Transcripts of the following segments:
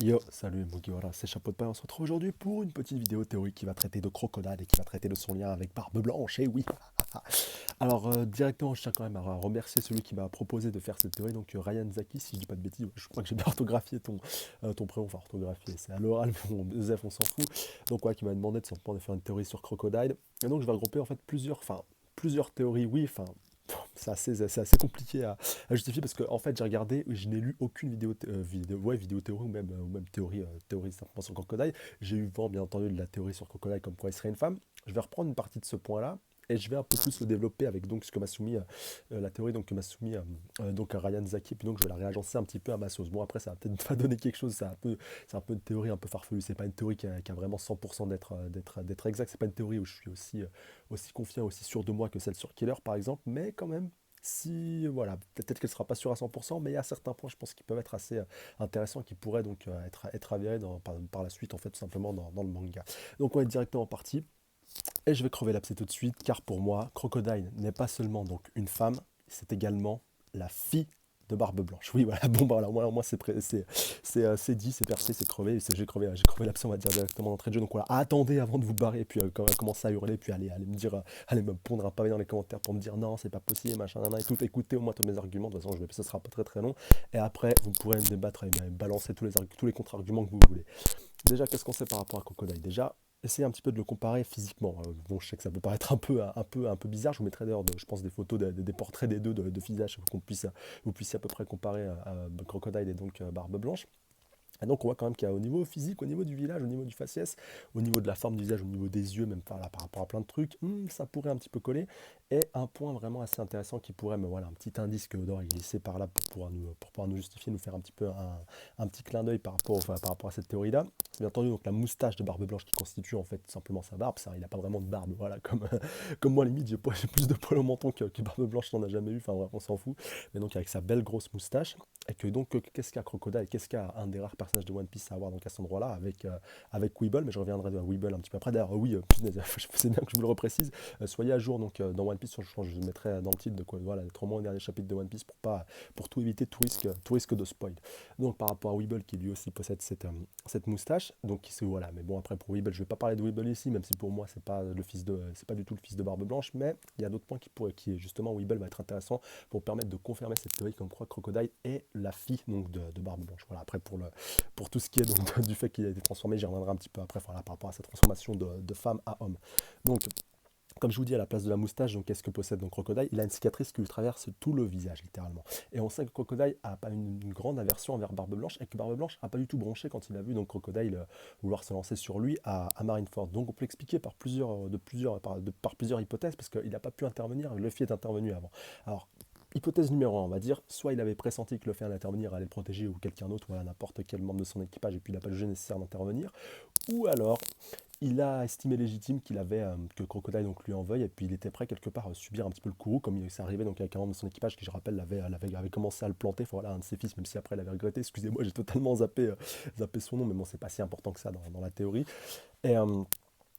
Yo, salut Mugiwara, c'est Chapeau de Paille. On se retrouve aujourd'hui pour une petite vidéo théorique qui va traiter de Crocodile et qui va traiter de son lien avec Barbe Blanche. Et oui. Alors, directement, je tiens quand même à remercier celui qui m'a proposé de faire cette théorie, donc Ryan Zaki, si je dis pas de bêtises. Ouais, je crois que j'ai bien orthographié ton prénom, enfin orthographié, c'est à l'oral, mais bon, Zef, on s'en fout. Donc, ouais, qui m'a demandé de simplement de faire une théorie sur Crocodile. Et donc, je vais regrouper en fait plusieurs théories, oui, c'est assez compliqué à justifier parce que en fait j'ai regardé, je n'ai lu aucune vidéo théorie ou même théorie simplement sur Crocodile. J'ai eu vent bien entendu de la théorie sur Crocodile comme quoi il serait une femme. Je vais reprendre une partie de ce point-là et je vais un peu plus le développer avec donc ce que m'a soumis la théorie donc que m'a soumis donc à Ryan Zaki, et puis donc je vais la réagencer un petit peu à ma sauce. Bon, après ça va peut-être pas donner quelque chose, c'est un peu une théorie un peu farfelue, c'est pas une théorie qui a vraiment 100% d'être exact, c'est pas une théorie où je suis aussi confiant, aussi sûr de moi que celle sur Killer par exemple, mais quand même, si voilà, peut-être qu'elle sera pas sûre à 100%, mais il y a certains points, je pense, qui peuvent être assez intéressants, qui pourraient donc être avérés par la suite, en fait, tout simplement dans le manga. Donc on est directement parti, et je vais crever l'abcès tout de suite, car pour moi, Crocodile n'est pas seulement donc une femme, c'est également la fille de Barbe Blanche. Oui, voilà, bon, bah, voilà, moi c'est dit, c'est percé, c'est crevé, j'ai crevé l'abcès, on va dire directement d'entrée de jeu. Donc voilà, attendez avant de vous barrer, et puis quand on va commencer à hurler, puis allez me dire, allez me pondre un pavé dans les commentaires pour me dire non, c'est pas possible, machin, nan, nan, et tout. Écoutez au moins tous mes arguments, de toute façon, ce sera pas très très long, et après, vous pourrez me débattre et me balancer tous les contre-arguments que vous voulez. Déjà, qu'est-ce qu'on sait par rapport à Crocodile? Déjà, essayez un petit peu de le comparer physiquement. Bon, je sais que ça peut paraître un peu bizarre. Je vous mettrai d'ailleurs, je pense, des photos, des portraits des deux de visage pour vous puissiez à peu près comparer à Crocodile et donc Barbe Blanche. Et donc on voit quand même qu'il y a au niveau physique, au niveau du village, au niveau du faciès, au niveau de la forme du visage, au niveau des yeux, même par rapport à plein de trucs, ça pourrait un petit peu coller. Et un point vraiment assez intéressant qui pourrait, mais voilà, un petit indice que Odor a glissé par là pour pouvoir nous justifier, nous faire un petit peu un petit clin d'œil par rapport à cette théorie-là. Bien entendu, donc la moustache de Barbe Blanche qui constitue en fait simplement sa barbe, ça, il n'a pas vraiment de barbe, voilà, comme moi limite, j'ai plus de poils au menton que Barbe Blanche n'en a jamais eu, enfin bref, on s'en fout. Mais donc avec sa belle grosse moustache, et que donc, qu'est-ce qu'a Crocodile? Qu'est-ce qu'a un des rares personnages de One Piece à avoir donc à cet endroit-là avec Weeble? Mais je reviendrai à Weeble un petit peu après. D'ailleurs, oui, punaise, c'est bien que je vous le reprécise. Soyez à jour donc dans One Piece, je mettrai dans le titre de quoi, voilà, d'être au moins au dernier chapitre de One Piece pour tout éviter, tout risque de spoil. Donc par rapport à Weeble qui lui aussi possède cette moustache, donc voilà. Mais bon, après pour Weeble, je vais pas parler de Weeble ici, même si pour moi c'est pas du tout le fils de Barbe Blanche, mais il y a d'autres points qui justement Weeble va être intéressant pour permettre de confirmer cette théorie comme quoi Crocodile est la fille donc, de Barbe Blanche. Voilà, après pour tout ce qui est donc, du fait qu'il a été transformé, j'y reviendrai un petit peu après, voilà, par rapport à cette transformation de femme à homme. Donc, comme je vous dis, à la place de la moustache, donc qu'est-ce que possède donc Crocodile? Il a une cicatrice qui lui traverse tout le visage, littéralement. Et on sait que Crocodile a pas une grande aversion envers Barbe Blanche, et que Barbe Blanche n'a pas du tout bronché quand il a vu donc Crocodile vouloir se lancer sur lui à Marineford. Donc on peut l'expliquer par plusieurs hypothèses, parce qu'il n'a pas pu intervenir, Luffy est intervenu avant. Alors, hypothèse numéro 1, on va dire, soit il avait pressenti que Luffy allait intervenir, allait le protéger, ou quelqu'un d'autre, voilà, n'importe quel membre de son équipage, et puis il n'a pas jugé nécessaire d'intervenir, ou alors il a estimé légitime que Crocodile donc lui en veuille, et puis il était prêt quelque part à subir un petit peu le courroux, comme il s'est arrivé donc avec un membre de son équipage qui, je rappelle, avait commencé à le planter, enfin, voilà, un de ses fils, même si après il avait regretté. Excusez-moi, j'ai totalement zappé son nom, mais bon, c'est pas si important que ça dans la théorie. Et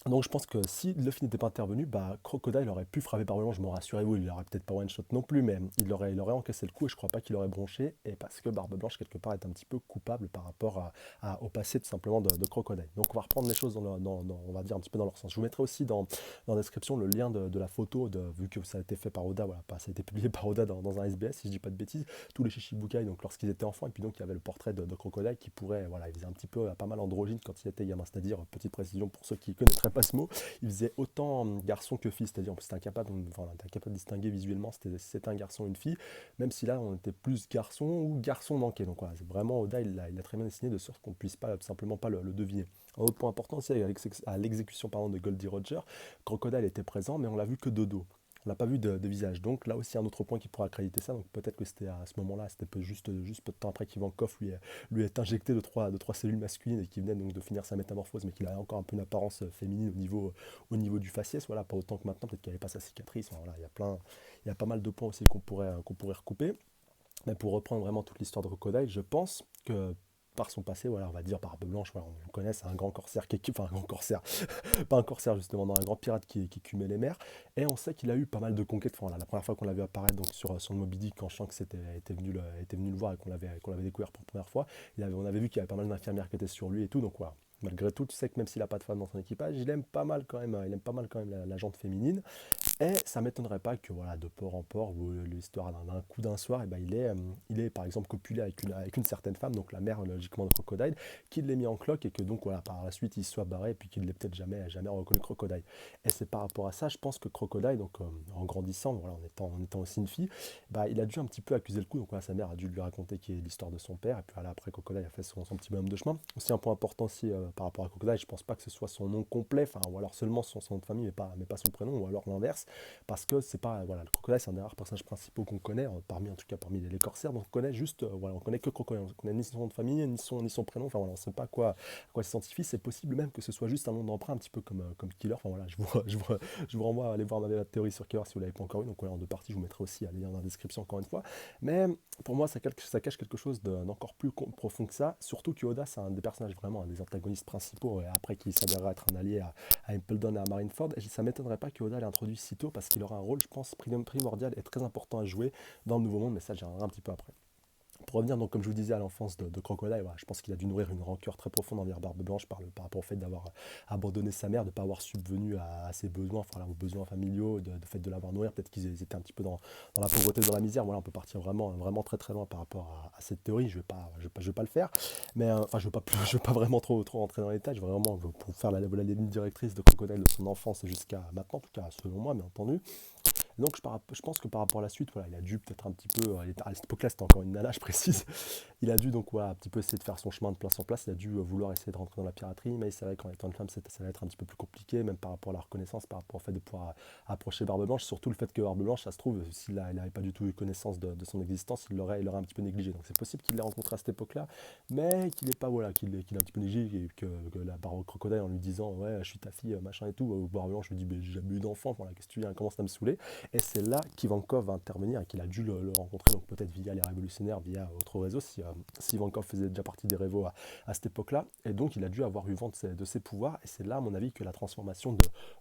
donc je pense que si Luffy n'était pas intervenu, Crocodile aurait pu frapper par je m'en rassurez-vous, il n'aurait peut-être pas one-shot non plus, mais il aurait encaissé le coup, et je crois pas qu'il aurait bronché, et parce que Barbe Blanche, quelque part, est un petit peu coupable par rapport au passé, tout simplement, de Crocodile. Donc on va reprendre les choses, on va dire, un petit peu dans leur sens. Je vous mettrai aussi dans la description le lien de la photo, vu que ça a été fait par Oda, voilà, ça a été publié par Oda dans un SBS, si je dis pas de bêtises, tous les Shichibukai, donc lorsqu'ils étaient enfants, et puis donc il y avait le portrait de Crocodile qui pourrait, voilà, il faisait un petit peu pas mal androgyne quand il était gamin, c'est-à-dire, petite précision pour ceux qui connaîtraient pas ce mot, il faisait autant garçon que fille, c'est-à-dire on était incapable de distinguer visuellement si c'était un garçon ou une fille, même si là on était plus garçon ou garçon manqué. Donc voilà, c'est vraiment Oda, il a très bien dessiné de sorte qu'on ne puisse pas simplement pas le deviner. Un autre point important, c'est à l'exécution de Goldie Roger, Crocodile était présent, mais on l'a vu que de dos. On l'a pas vu de visage. Donc là aussi un autre point qui pourra accréditer ça. Donc peut-être que c'était à ce moment-là, c'était juste peu de temps après qu'Ivankov lui ait injecté de trois cellules masculines et qui venait donc de finir sa métamorphose, mais qu'il avait encore un peu une apparence féminine au niveau du faciès. Voilà, pas autant que maintenant, peut-être qu'il n'y avait pas sa cicatrice. Enfin, voilà, il y a pas mal de points aussi qu'on pourrait recouper. Mais pour reprendre vraiment toute l'histoire de Crocodile, je pense que par son passé, voilà, on va dire Barbe Blanche, voilà, on le connaît, c'est un grand corsaire, enfin un grand corsaire, pas un corsaire justement, non, un grand pirate qui cumait les mers, et on sait qu'il a eu pas mal de conquêtes. Enfin, voilà, la première fois qu'on l'a vu apparaître donc, sur le Moby Dick, quand Shanks était venu le voir et qu'on l'avait découvert pour la première fois, on avait vu qu'il y avait pas mal d'infirmières qui étaient sur lui et tout, donc voilà. Malgré tout, tu sais que même s'il n'a pas de femme dans son équipage, il aime pas mal quand même, la jante féminine. Et ça m'étonnerait pas que voilà, de port en port, ou l'histoire d'un coup d'un soir, et ben, il est par exemple copulé avec une certaine femme, donc la mère logiquement de Crocodile, qui l'ait mis en cloque et que donc voilà, par la suite il soit barré et puis qu'il l'ait peut-être jamais reconnu Crocodile. Et c'est par rapport à ça, je pense que Crocodile, donc en grandissant, voilà, en étant aussi une fille, bah, il a dû un petit peu accuser le coup. Donc voilà, sa mère a dû lui raconter qui est l'histoire de son père, et puis voilà, après Crocodile a fait son petit bonhomme de chemin. Aussi un point important aussi par rapport à Crocodile, je pense pas que ce soit son nom complet, enfin, ou alors seulement son nom de famille, mais pas son prénom, ou alors l'inverse. Parce que c'est pas, voilà, le Crocodile c'est un des rares personnages principaux qu'on connaît, parmi en tout cas parmi les corsaires, donc on connaît juste, voilà, on connaît que Crocodile, on connaît ni son nom de famille, ni son prénom, enfin voilà, on sait pas à quoi il s'identifie. C'est possible même que ce soit juste un nom d'emprunt, un petit peu comme Killer, enfin voilà, je vous renvoie à aller voir ma théorie sur Killer si vous l'avez pas encore eu, donc voilà, en deux parties, je vous mettrai aussi le lien dans la description encore une fois, mais pour moi ça cache quelque chose d'encore plus profond que ça, surtout que Oda c'est un des personnages vraiment, un des antagonistes principaux, et après qui s'avérera être un allié à Impledon et à Marineford, et ça m'étonnerait pas que Oda l'ait introduit si tôt, parce qu'il aura un rôle, je pense, primordial et très important à jouer dans le Nouveau Monde, mais ça j'y reviendrai un petit peu après. Pour revenir, donc, comme je vous disais, à l'enfance de Crocodile, voilà, je pense qu'il a dû nourrir une rancœur très profonde envers Barbe Blanche par rapport au fait d'avoir abandonné sa mère, de ne pas avoir subvenu à ses besoins, enfin, aux besoins familiaux, de fait de l'avoir nourri. Peut-être qu'ils étaient un petit peu dans la pauvreté, dans la misère. Voilà, on peut partir vraiment très très loin par rapport à cette théorie. Je vais pas le faire, mais enfin, je veux pas vraiment trop rentrer dans les détails. Je veux vraiment pour faire la ligne directrice de Crocodile de son enfance jusqu'à maintenant, en tout cas selon moi, bien entendu. Donc je pense que par rapport à la suite, voilà, il a dû peut-être un petit peu, à cette époque-là c'était encore une nana, je précise, il a dû donc voilà, un petit peu essayer de faire son chemin de place en place, il a dû vouloir essayer de rentrer dans la piraterie, mais c'est vrai qu'en étant une femme ça va être un petit peu plus compliqué, même par rapport à la reconnaissance, par rapport au fait de pouvoir approcher Barbe Blanche, surtout le fait que Barbe Blanche, ça se trouve, s'il n'avait pas du tout eu connaissance de son existence, il l'aurait un petit peu négligé. Donc c'est possible qu'il l'ait rencontré à cette époque-là, mais qu'il n'ait pas, voilà, qu'il ait un petit peu négligé, et que la barre au crocodile en lui disant ouais je suis ta fille, machin et tout, Barbe Blanche lui dit j'ai jamais eu d'enfant, voilà, qu'est-ce que tu viens, commence à me saouler. Et c'est là qu'Ivankov va intervenir et qu'il a dû le rencontrer, donc peut-être via les révolutionnaires, via autre réseau, si Ivankov faisait déjà partie des réveaux à cette époque-là. Et donc il a dû avoir eu vent de ses pouvoirs, et c'est là, à mon avis, que la transformation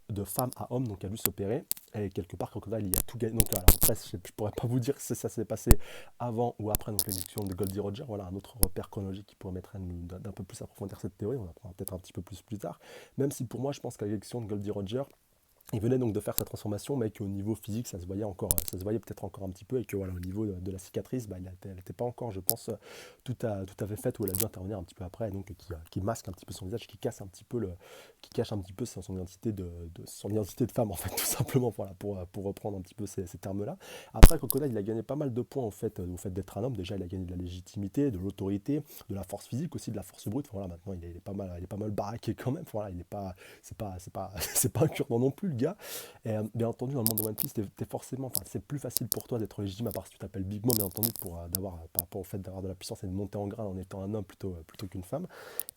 de femme à homme donc, a dû s'opérer. Et quelque part, Crocodile, il a tout gagné. Donc alors, après, je ne pourrais pas vous dire si ça s'est passé avant ou après l'élection de Goldie Roger. Voilà un autre repère chronologique qui pourrait mettre d'un peu plus approfondir cette théorie. On en apprendra peut-être un petit peu plus tard. Même si pour moi, je pense qu'à l'élection de Goldie Roger, il venait donc de faire sa transformation, mais qu'au niveau physique, ça se voyait peut-être encore un petit peu, et que voilà, au niveau de la cicatrice, bah, elle n'était pas encore, je pense, tout à fait faite, où elle a dû intervenir un petit peu après, et donc qui masque un petit peu son visage, qui cache un petit peu son identité son identité de femme, en fait, tout simplement, voilà, pour reprendre un petit peu ces termes-là. Après, Crocodile, il a gagné pas mal de points, au fait d'être un homme. Déjà, il a gagné de la légitimité, de l'autorité, de la force physique, aussi de la force brute. Enfin, voilà, maintenant, il est pas mal baraqué quand même. Voilà, il est pas, c'est pas un cure-dent non plus, le gars. Et bien entendu, dans le monde de One Piece, forcément, enfin, c'est plus facile pour toi d'être légitime, à part si tu t'appelles Big Mom, bien entendu, par rapport au fait d'avoir de la puissance et de monter en grade en étant un homme plutôt qu'une femme.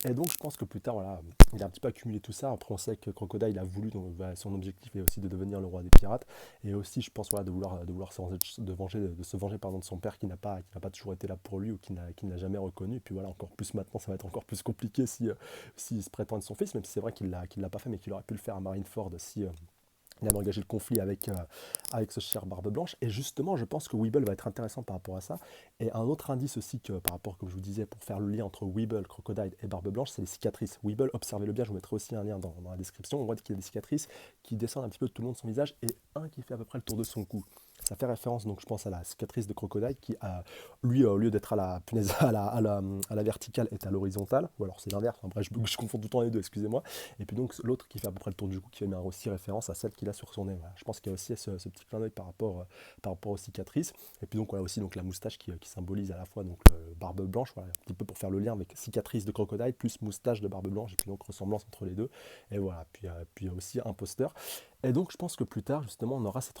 Et donc, je pense que plus tard, voilà, il a un petit peu accumulé tout ça. Après, on sait que Crocodile a voulu, donc son objectif est aussi de devenir le roi des pirates. Et aussi, je pense, voilà, de se venger pardon, de son père qui n'a pas toujours été là pour lui, ou qui n'a jamais reconnu. Et puis voilà, encore plus maintenant, ça va être encore plus compliqué s'il se prétend être son fils, même si c'est vrai qu'il l'a pas fait, mais qu'il aurait pu le faire à Marineford si il avait engagé le conflit avec ce cher Barbe Blanche. Et justement, je pense que Weeble va être intéressant par rapport à ça. Et un autre indice aussi, que par rapport, comme je vous disais, pour faire le lien entre Weeble, Crocodile et Barbe Blanche, c'est les cicatrices. Weeble, observez-le bien, je vous mettrai aussi un lien dans la description. On voit qu'il y a des cicatrices qui descendent un petit peu tout le long de son visage, et un qui fait à peu près le tour de son cou. Ça fait référence, donc je pense, à la cicatrice de Crocodile qui, lui, au lieu d'être à la punaise, à la verticale, est à l'horizontale, ou alors c'est l'inverse, enfin, bref, je confonds tout le temps les deux, excusez-moi. Et puis donc l'autre qui fait à peu près le tour du cou, qui fait aussi référence à celle qu'il a sur son nez. Voilà. Je pense qu'il y a aussi ce petit clin d'œil par rapport aux cicatrices. Et puis donc voilà aussi donc, la moustache qui symbolise à la fois donc, barbe blanche, voilà, un petit peu pour faire le lien avec cicatrice de Crocodile, plus moustache de Barbe Blanche, et puis donc ressemblance entre les deux. Et voilà, puis aussi imposteur. Et donc, je pense que plus tard, justement, on aura cette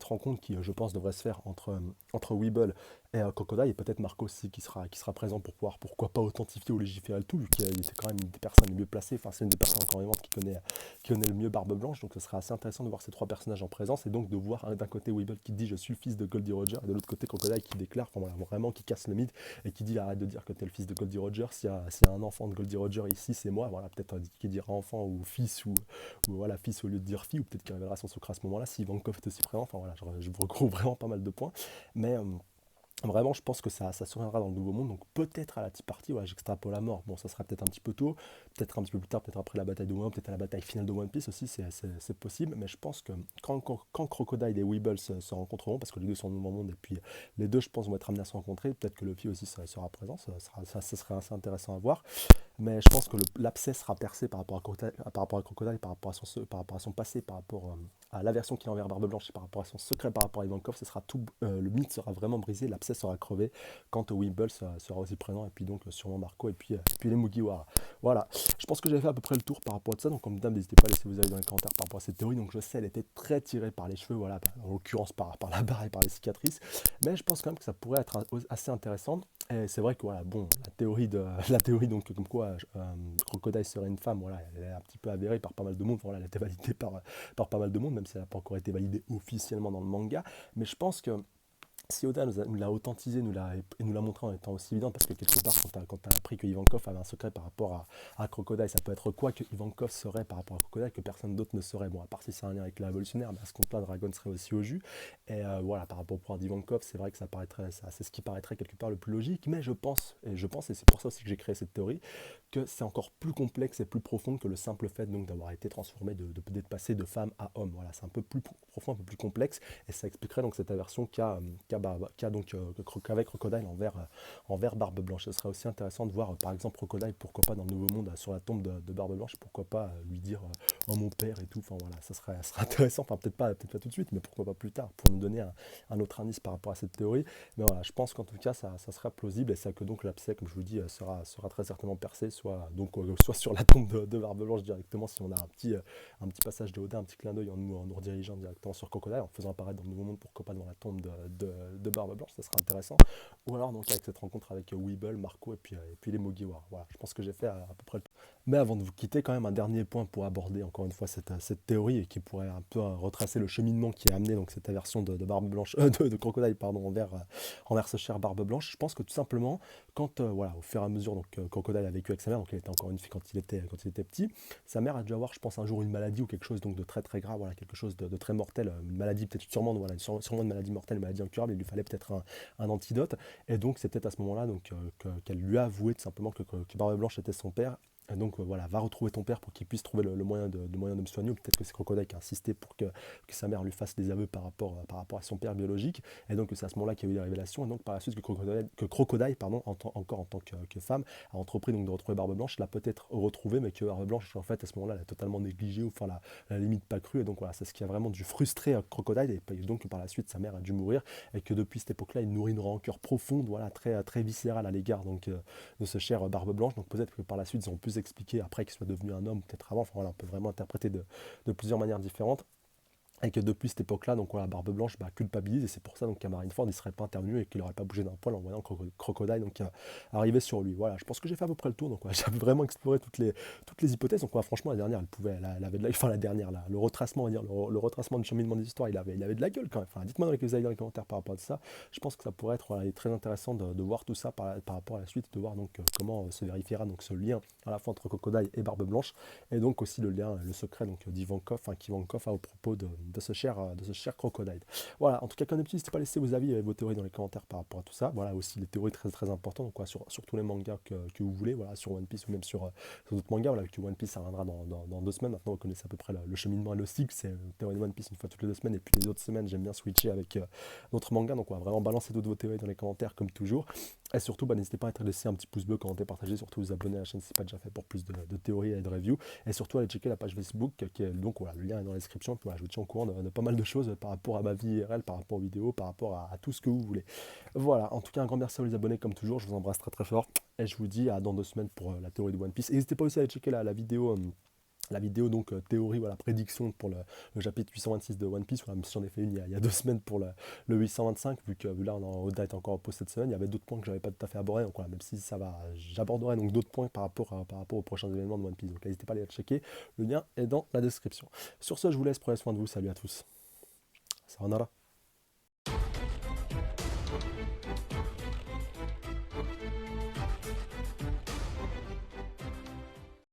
rencontre qui, je pense, devrait se faire entre Weeble et Crocodile, et peut-être Marco aussi qui sera présent pour pouvoir, pourquoi pas, authentifier ou légiférer le tout, vu qu'il était quand même une des personnes les mieux placées, enfin, c'est une des personnes encore vivantes qui connaît le mieux Barbe Blanche, donc ce sera assez intéressant de voir ces trois personnages en présence, et donc de voir d'un côté Weeble qui dit je suis le fils de Goldie Roger, et de l'autre côté Crocodile qui déclare, enfin, voilà, vraiment qui casse le mythe, et qui dit arrête de dire que t'es le fils de Goldie Roger, s'il y a un enfant de Goldie Roger ici, c'est moi, voilà, peut-être qui dira enfant ou fils ou voilà, fils au lieu de dire fille, ou peut-être qu'il révélera son secret à ce moment-là, si Ivankov est aussi présent, enfin voilà, je regroupe vraiment pas mal de points, mais vraiment, je pense que ça surviendra dans le nouveau monde, donc peut-être à la Tea Party, voilà, j'extrapole la mort, bon ça sera peut-être un petit peu tôt, peut-être un petit peu plus tard, peut-être après la bataille de Wano, peut-être à la bataille finale de One Piece aussi, c'est possible, mais je pense que quand Crocodile et Weeble se rencontreront, parce que les deux sont dans le nouveau monde, et puis les deux je pense vont être amenés à se rencontrer, peut-être que Luffy aussi sera présent, ça serait assez intéressant à voir, mais je pense que l'abcès sera percé par rapport à Crocodile, par rapport à son passé, par rapport à l'aversion qu'il a envers Barbe Blanche, et par rapport à son secret par rapport à Ivankov, ce sera tout, le mythe sera vraiment brisé, l'abcès sera crevé quand Weeble sera aussi présent, et puis donc sûrement Marco, et puis les Mugiwara. Voilà, je pense que j'avais fait à peu près le tour par rapport à ça, donc comme d'hab, n'hésitez pas à laisser vos avis dans les commentaires par rapport à cette théorie, donc je sais, elle était très tirée par les cheveux, voilà, en l'occurrence par la barre et par les cicatrices, mais je pense quand même que ça pourrait être assez intéressant. Et c'est vrai que voilà, bon, la théorie donc comme quoi Crocodile serait une femme, voilà, elle est un petit peu avérée par pas mal de monde. Voilà, elle a été validée par pas mal de monde, même si elle n'a pas encore été validée officiellement dans le manga. Mais je pense que si Oda nous l'a authentisé, et nous l'a montré en étant aussi évident, parce que quelque part, quand tu as appris que Ivankov avait un secret par rapport à Crocodile, ça peut être quoi que Ivankov serait par rapport à Crocodile que personne d'autre ne saurait. Bon, à part si c'est un lien avec la révolutionnaire, mais à ce compte-là, Dragon serait aussi au jus. Et voilà, par rapport au pouvoir d'Ivankov, c'est vrai que c'est ce qui paraîtrait quelque part le plus logique, mais je pense, et c'est pour ça aussi que j'ai créé cette théorie, que c'est encore plus complexe et plus profond que le simple fait donc d'avoir été transformé, d'être passé de femme à homme. Voilà, c'est un peu plus profond, un peu plus complexe, et ça expliquerait donc cette aversion qu'a donc qu'avec Crocodile envers Barbe Blanche. Ce serait aussi intéressant de voir par exemple Crocodile, pourquoi pas dans le Nouveau Monde sur la tombe de Barbe Blanche, pourquoi pas lui dire oh mon père et tout, enfin voilà, ça serait intéressant, enfin peut-être pas tout de suite, mais pourquoi pas plus tard, pour nous donner un autre indice par rapport à cette théorie. Mais voilà, je pense qu'en tout cas ça sera plausible, et c'est que donc l'abcès, comme je vous dis, sera très certainement percé, soit sur la tombe de Barbe Blanche directement, si on a un petit passage de Oda, un petit clin d'œil en nous redirigeant directement sur Crocodile, en faisant apparaître dans le Nouveau Monde, pourquoi pas dans la tombe de Barbe Blanche, ça sera intéressant. Ou alors donc avec cette rencontre avec Weeble, Marco, et puis les Mugiwara. Voilà, je pense que j'ai fait à peu près le tour. Mais avant de vous quitter, quand même un dernier point pour aborder encore une fois cette théorie, et qui pourrait un peu retracer le cheminement qui a amené donc cette aversion de Barbe Blanche, de Crocodile pardon, envers ce cher Barbe Blanche. Je pense que tout simplement, quand voilà, au fur et à mesure donc Crocodile a vécu avec sa mère, donc il était encore une fille quand il était petit, sa mère a dû avoir, je pense, un jour une maladie ou quelque chose donc de très très grave, voilà, quelque chose de très mortel, une maladie peut-être sûrement, voilà, sûrement une maladie mortelle, une maladie incurable. Il lui fallait peut-être un antidote, et donc c'est peut-être à ce moment-là donc qu'elle lui a avoué tout simplement que Barbe Blanche était son père. Et donc voilà, va retrouver ton père pour qu'il puisse trouver le moyen de me soigner, ou peut-être que c'est Crocodile qui a insisté pour que sa mère lui fasse des aveux par rapport à son père biologique, et donc c'est à ce moment-là qu'il y a eu des révélations, et donc par la suite que Crocodile pardon, encore en tant que femme, a entrepris donc de retrouver Barbe Blanche, l'a peut-être retrouvée, mais que Barbe Blanche en fait à ce moment-là elle a totalement négligé, ou enfin la limite pas cru, et donc voilà, c'est ce qui a vraiment dû frustrer Crocodile, et donc par la suite sa mère a dû mourir, et que depuis cette époque-là il nourrit une rancœur profonde, voilà, très, très viscérale à l'égard donc de ce cher Barbe Blanche. Donc peut-être que par la suite ils ont pu expliquer après qu'il soit devenu un homme, peut-être avant, enfin voilà, on peut vraiment interpréter de plusieurs manières différentes, et que depuis cette époque-là, donc voilà, Barbe Blanche culpabilise, et c'est pour ça donc qu'à Marineford il serait pas intervenu, et qu'il n'aurait pas bougé d'un poil en voyant Crocodile donc arriver sur lui. Voilà, je pense que j'ai fait à peu près le tour, donc voilà, j'ai vraiment exploré toutes les hypothèses. Donc voilà, franchement la dernière, elle avait enfin la dernière là, le retracement, on va dire, le retracement du cheminement des histoires, il avait de la gueule quand même. Enfin, dites-moi dans les commentaires par rapport à ça. Je pense que ça pourrait être voilà, très intéressant de voir tout ça par rapport à la suite, de voir donc comment se vérifiera donc ce lien à la fois entre Crocodile et Barbe Blanche, et donc aussi le lien, le secret donc d'Ivankov, enfin qu'Ivankov a au propos de ce cher Crocodile. Voilà, en tout cas, comme d'habitude, n'hésitez pas à laisser vos avis et vos théories dans les commentaires par rapport à tout ça. Voilà, aussi les théories très très importantes, donc, quoi, sur tous les mangas que vous voulez, voilà, sur One Piece ou même sur d'autres mangas. Voilà, que One Piece ça reviendra dans 2 semaines. Maintenant, vous connaissez à peu près le cheminement et le cycle. C'est théorie de One Piece une fois toutes les 2 semaines, et puis les autres semaines, j'aime bien switcher avec d'autres mangas. Donc, on va vraiment balancer toutes vos théories dans les commentaires comme toujours. Et surtout, n'hésitez pas à laisser un petit pouce bleu, commenter, partager, surtout vous abonner à la chaîne si ce n'est pas déjà fait pour plus de théories et de reviews. Et surtout, allez checker la page Facebook, qui est donc voilà, le lien est dans la description. Puis, voilà, je vous tiens au courant de pas mal de choses par rapport à ma vie IRL, par rapport aux vidéos, par rapport à tout ce que vous voulez. Voilà, en tout cas, un grand merci à vous les abonnés comme toujours. Je vous embrasse très très fort. Et je vous dis à dans 2 semaines pour la théorie de One Piece. Et n'hésitez pas aussi à aller checker la vidéo. la vidéo donc théorie, voilà, prédiction pour le chapitre 826 de One Piece, voilà, même si j'en ai fait une il y a 2 semaines pour le 825, vu là on est Oda est encore en pause cette semaine, il y avait d'autres points que j'avais pas tout à fait abordés, donc voilà, même si ça va, j'aborderai donc d'autres points par rapport aux prochains événements de One Piece, donc n'hésitez pas à aller checker, le lien est dans la description. Sur ce, je vous laisse, prenez soin de vous, salut à tous. Sayonara.